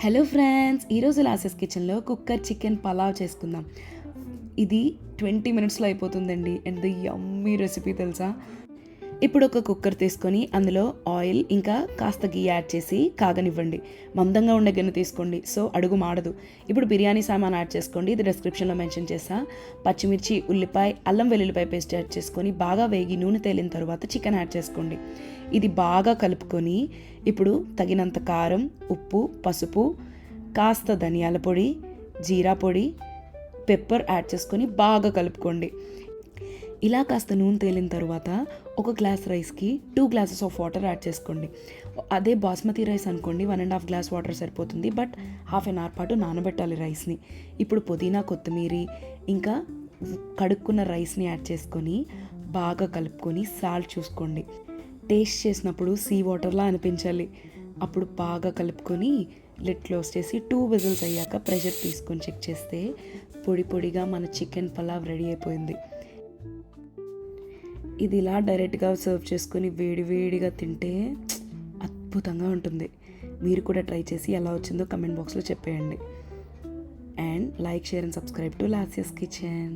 Hello friends, ఈరోజు losses కిచెన్లో cooker chicken pulao చేసుకుందాం. ఇది 20 మినిట్స్లో అయిపోతుందండి. అండ్ ది యమ్మీ రెసిపీ తెలుసా. ఇప్పుడు ఒక కుక్కర్ తీసుకొని అందులో ఆయిల్ ఇంకా కాస్త గీ యాడ్ చేసి కాగనివ్వండి. మందంగా ఉండే గిన్నె తీసుకోండి, సో అడుగు మాడదు. ఇప్పుడు బిర్యానీ సామాన్ యాడ్ చేసుకోండి, ఇది డిస్క్రిప్షన్లో మెన్షన్ చేసా. పచ్చిమిర్చి, ఉల్లిపాయ, అల్లం వెల్లుల్లిపాయ పేస్ట్ యాడ్ చేసుకొని బాగా వేగి నూనె తేలిన తర్వాత చికెన్ యాడ్ చేసుకోండి. ఇది బాగా కలుపుకొని ఇప్పుడు తగినంత కారం, ఉప్పు, పసుపు, కాస్త ధనియాల పొడి, జీరా పొడి, పెప్పర్ యాడ్ చేసుకొని బాగా కలుపుకోండి. ఇలా కాస్త నూనె తేలిన తర్వాత ఒక గ్లాస్ రైస్కి 2 గ్లాసెస్ ఆఫ్ వాటర్ యాడ్ చేసుకోండి. అదే బాస్మతి రైస్ అనుకోండి 1.5 గ్లాస్ వాటర్ సరిపోతుంది, బట్ హాఫ్ అన్ అవర్ పాటు నానబెట్టాలి రైస్ని. ఇప్పుడు పుదీనా, కొత్తిమీర ఇంకా కడుక్కున్న రైస్ని యాడ్ చేసుకొని బాగా కలుపుకొని సాల్ట్ చూసుకోండి. టేస్ట్ చేసినప్పుడు సీ వాటర్లా అనిపించాలి. అప్పుడు బాగా కలుపుకొని లిడ్ క్లోజ్ చేసి 2 విజిల్స్ అయ్యాక ప్రెషర్ తీసుకొని చెక్ చేస్తే పొడి పొడిగా మన చికెన్ పలావ్ రెడీ అయిపోయింది. ఇది ఇలా డైరెక్ట్గా సర్వ్ చేసుకొని వేడివేడిగా తింటే అద్భుతంగా ఉంటుంది. మీరు కూడా ట్రై చేసి ఎలా వచ్చిందో కమెంట్ బాక్స్లో చెప్పేయండి. And like, share and subscribe to Luscious kitchen.